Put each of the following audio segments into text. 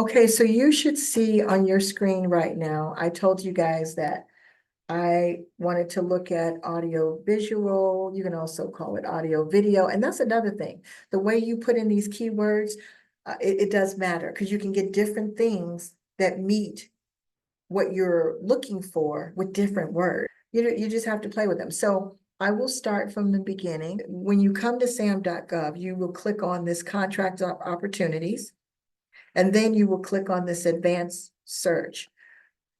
Okay, so you should see on your screen right now, I told you guys that I wanted to look at audio visual. You can also call it audio video. And that's another thing. The way you put in these keywords, it does matter because you can get different things that meet what you're looking for with different words. You just have to play with them. So I will start from the beginning. When you come to SAM.gov, you will click on this contract opportunities. And then you will click on this advanced search.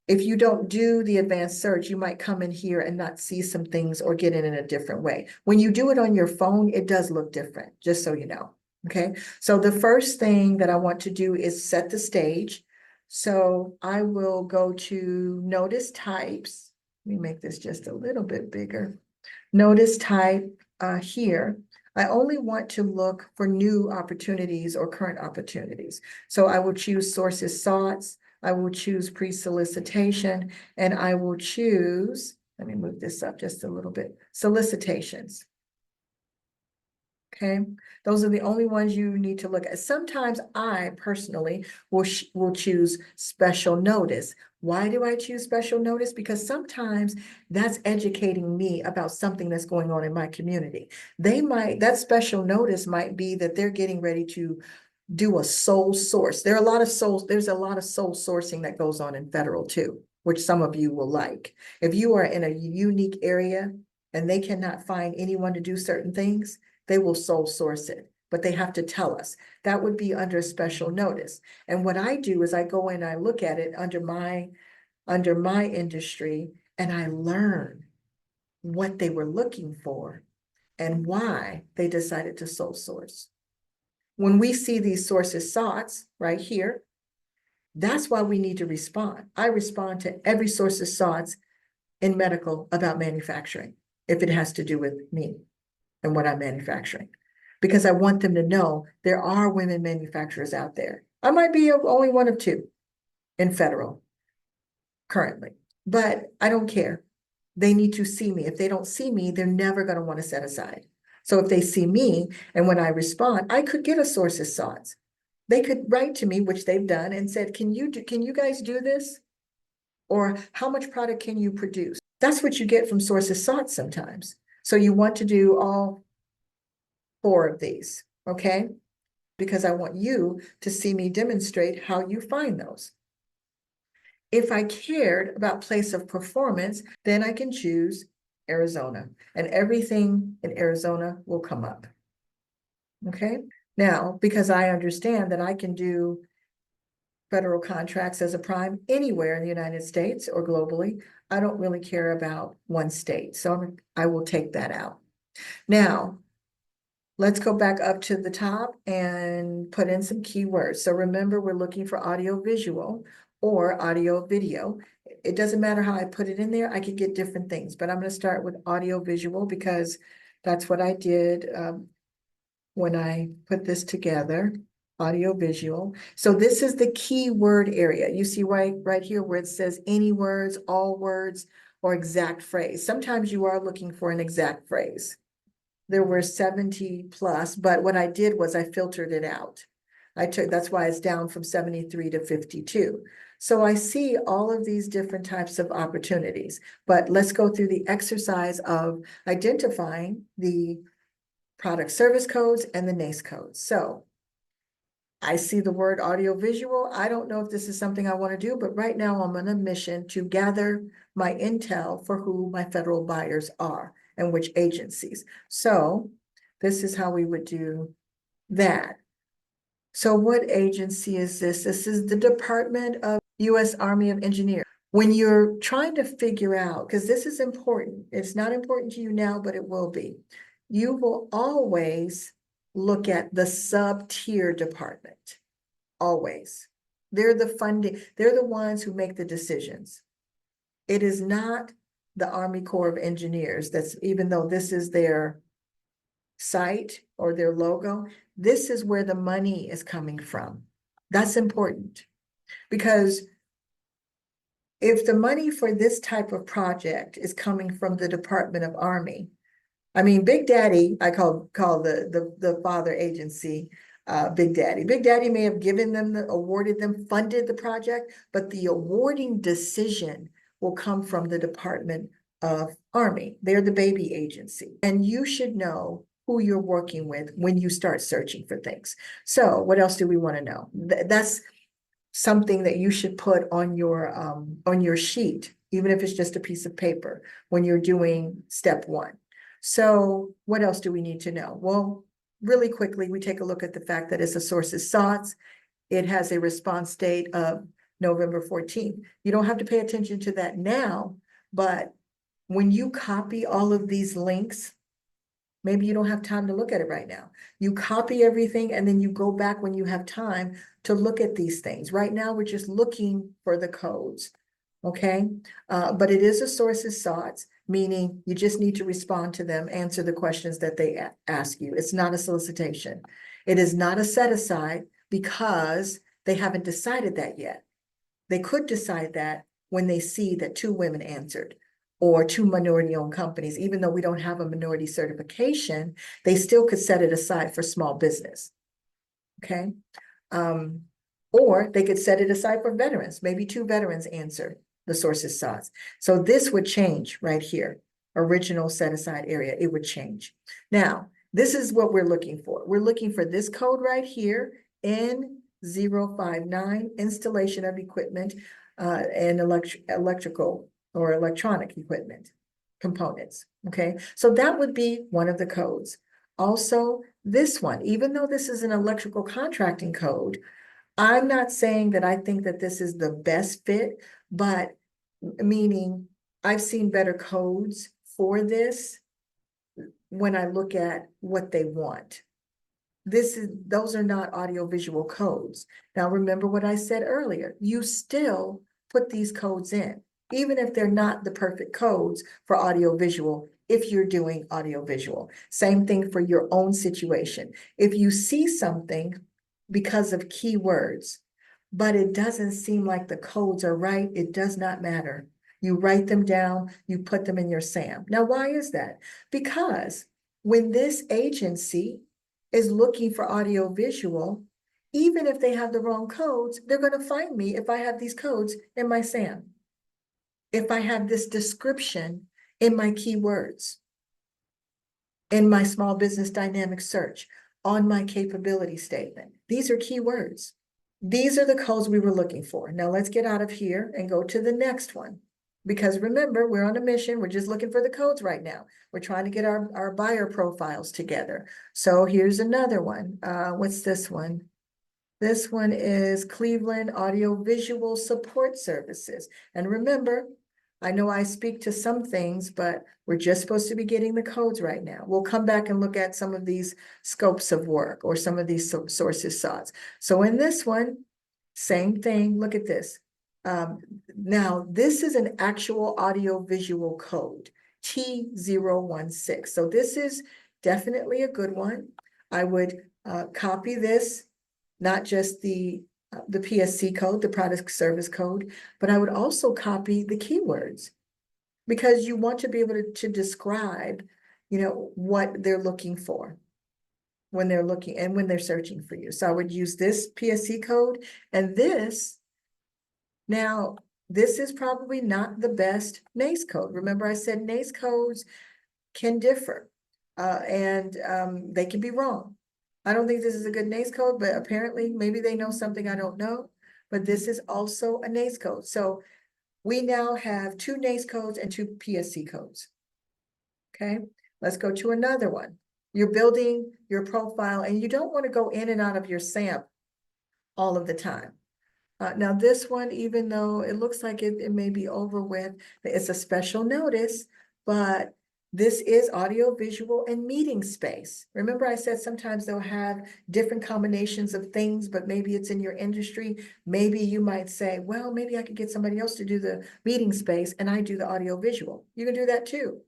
If you don't do the advanced search, you might come in here and not see some things or get in a different way. When you do it on your phone, it does look different, just so you know. Okay, so the first thing that I want to do is set the stage. So I will go to notice types. Let me make this just a little bit bigger. Notice type here. I only want to look for new opportunities or current opportunities. So I will choose sources sought, I will choose pre-solicitation, and I will choose, let me move this up just a little bit, solicitations. Okay, those are the only ones you need to look at. Sometimes I personally will choose special notice. Why do I choose special notice? Because sometimes that's educating me about something that's going on in my community. That special notice might be that they're getting ready to do a sole source. There's a lot of sole sourcing that goes on in federal too, which some of you will like. If you are in a unique area and they cannot find anyone to do certain things, they will sole source it, but they have to tell us. That would be under special notice. And what I do is I go in, I look at it under my industry, and I learn what they were looking for and why they decided to sole source. When we see these sources sought right here, that's why we need to respond. I respond to every sources sought in medical about manufacturing, if it has to do with me and what I'm manufacturing, because I want them to know there are women manufacturers out there. I might be only one of two in federal currently, but I don't care. They need to see me. If they don't see me, they're never going to want to set aside. So if they see me and when I respond, I could get a sources sought. They could write to me, which they've done, and said, can you guys do this? Or how much product can you produce? That's what you get from sources sought sometimes. So you want to do all 4 of these, okay? Because I want you to see me demonstrate how you find those. If I cared about place of performance, then I can choose Arizona, and everything in Arizona will come up. Okay, now, because I understand that I can do federal contracts as a prime anywhere in the United States or globally, I don't really care about one state. So I will take that out. Now, let's go back up to the top and put in some keywords. So remember, we're looking for audio visual or audio video. It doesn't matter how I put it in there. I could get different things, but I'm going to start with audio visual because that's what I did when I put this together, audio visual. So this is the keyword area. You see right here where it says any words, all words, or exact phrase. Sometimes you are looking for an exact phrase. There were 70 plus, but what I did was I filtered it out. That's why it's down from 73 to 52. So I see all of these different types of opportunities, but let's go through the exercise of identifying the product service codes and the NAICS codes. So I see the word audio visual. I don't know if this is something I want to do, but right now I'm on a mission to gather my intel for who my federal buyers are and which agencies. So this is how we would do that. So what agency is this? This is the Department of U.S. Army of Engineers. When you're trying to figure out, because this is important, it's not important to you now, but it will be. You will always look at the sub-tier department, always. They're the funding, they're the ones who make the decisions. It is not the Army Corps of Engineers, even though this is their site or their logo, this is where the money is coming from. That's important because if the money for this type of project is coming from the Department of Army, I mean, Big Daddy, I call the father agency, Big Daddy. Big Daddy may have given them, awarded them, funded the project, but the awarding decision will come from the Department of Army. They're the baby agency. And you should know who you're working with when you start searching for things. So what else do we want to know? That's something that you should put on your sheet, even if it's just a piece of paper, when you're doing step one. So what else do we need to know? Well, really quickly, we take a look at the fact that it's a sources sought. It has a response date of November 14th. You don't have to pay attention to that now, but when you copy all of these links, maybe you don't have time to look at it right now. You copy everything and then you go back when you have time to look at these things. Right now, we're just looking for the codes, okay? But it is a sources sought, meaning you just need to respond to them, answer the questions that they ask you. It's not a solicitation. It is not a set aside because they haven't decided that yet. They could decide that when they see that 2 women answered or 2 minority-owned companies. Even though we don't have a minority certification, they still could set it aside for small business, okay? Or they could set it aside for veterans. Maybe 2 veterans answer the sources sought. So this would change right here, original set-aside area, it would change. Now, this is what we're looking for. We're looking for this code right here, N059, installation of equipment and electrical or electronic equipment components, okay? So that would be one of the codes. Also, this one, even though this is an electrical contracting code, I'm not saying that I think that this is the best fit, but meaning I've seen better codes for this when I look at what they want. Those are not audiovisual codes. Now, remember what I said earlier, you still put these codes in, even if they're not the perfect codes for audiovisual, if you're doing audiovisual. Same thing for your own situation. If you see something because of keywords, but it doesn't seem like the codes are right, it does not matter. You write them down, you put them in your SAM. Now, why is that? Because when this agency is looking for audiovisual, even if they have the wrong codes, they're going to find me if I have these codes in my SAM. If I have this description in my keywords, in my small business dynamic search, on my capability statement. These are keywords. These are the codes we were looking for. Now let's get out of here and go to the next one. Because remember, we're on a mission. We're just looking for the codes right now. We're trying to get our buyer profiles together. So here's another one. What's this one? This one is Cleveland Audiovisual Support Services. And remember, I know I speak to some things, but we're just supposed to be getting the codes right now. We'll come back and look at some of these scopes of work or some of these sources sought. So in this one, same thing. Look at this. Now, this is an actual audiovisual code, T016. So this is definitely a good one. I would copy this, not just the PSC code, the product service code, but I would also copy the keywords because you want to be able to describe, what they're looking for when they're looking and when they're searching for you. So I would use this PSC code and this. Now, this is probably not the best NAICS code. Remember I said NAICS codes can differ and they can be wrong. I don't think this is a good NAICS code, but apparently maybe they know something I don't know, but this is also a NAICS code. So we now have 2 NAICS codes and 2 PSC codes. Okay, let's go to another one. You're building your profile and you don't want to go in and out of your SAM all of the time. Now this one, even though it looks like it may be over with, it's a special notice, but this is audio, visual, and meeting space. Remember I said sometimes they'll have different combinations of things, but maybe it's in your industry. Maybe you might say, well, maybe I could get somebody else to do the meeting space and I do the audio visual. You can do that too,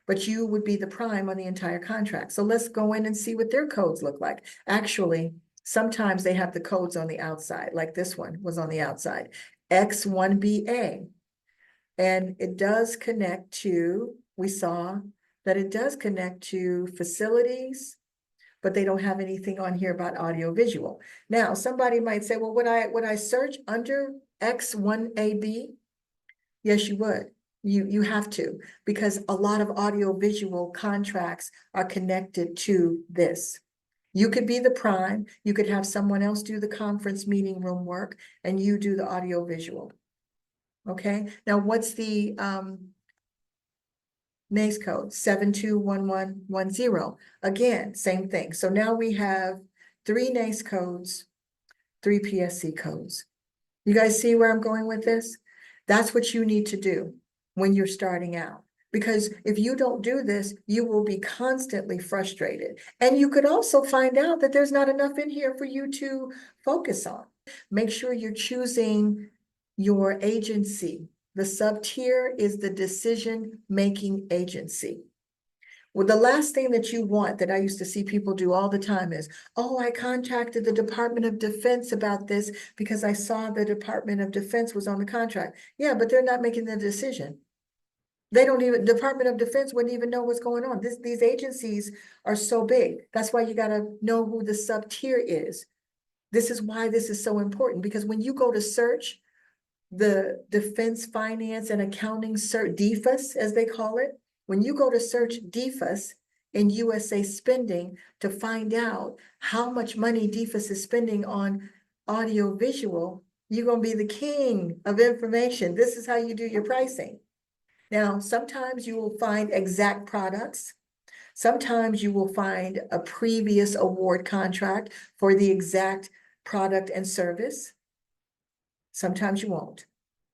but you would be the prime on the entire contract. So let's go in and see what their codes look like. Actually, sometimes they have the codes on the outside, like this one was on the outside, X1BA. And it does connect to, we saw that it does connect to facilities, but they don't have anything on here about audio visual. Now, somebody might say, well, would I search under X1AB? Yes, you would. You have to, because a lot of audio visual contracts are connected to this. You could be the prime, you could have someone else do the conference meeting room work, and you do the audio visual. Okay, now what's the NAICS code? 721110. Again, same thing. So now we have 3 NAICS codes, 3 PSC codes. You guys see where I'm going with this? That's what you need to do when you're starting out. Because if you don't do this, you will be constantly frustrated. And you could also find out that there's not enough in here for you to focus on. Make sure you're choosing your agency. The sub-tier is the decision-making agency. Well, the last thing that you want that I used to see people do all the time is, oh, I contacted the Department of Defense about this because I saw the Department of Defense was on the contract. Yeah, but they're not making the decision. They don't even, Department of Defense wouldn't even know what's going on. These agencies are so big. That's why you got to know who the sub-tier is. This is why this is so important, because when you go to search the Defense Finance and Accounting Search, DFAS as they call it, when you go to search DFAS in USA Spending to find out how much money DFAS is spending on audio visual, you're going to be the king of information. This is how you do your pricing. Now, sometimes you will find exact products. Sometimes you will find a previous award contract for the exact product and service. Sometimes you won't,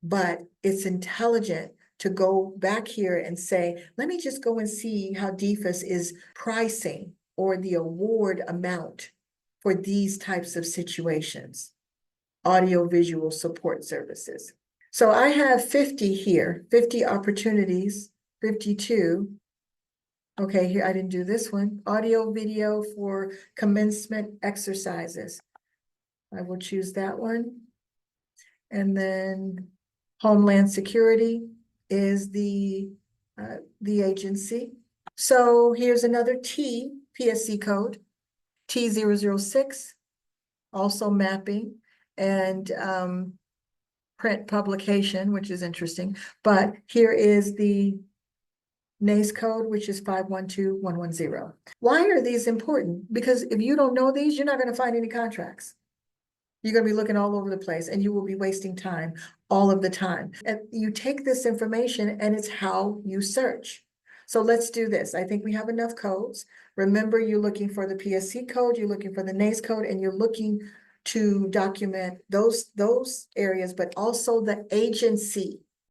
but it's intelligent to go back here and say, let me just go and see how DFAS is pricing or the award amount for these types of situations, audio-visual support services. So I have 50 here, 50 opportunities, 52. Okay, here, I didn't do this one. Audio video for commencement exercises. I will choose that one. And then Homeland Security is the agency. So here's another T, PSC code, T006, also mapping and print publication, which is interesting. But here is the NAICS code, which is 512110. Why are these important? Because if you don't know these, you're not going to find any contracts. You're going to be looking all over the place and you will be wasting time all of the time. And you take this information and it's how you search. So let's do this. I think we have enough codes. Remember, you're looking for the PSC code, you're looking for the NAICS code, and you're looking to document those areas, but also the agency.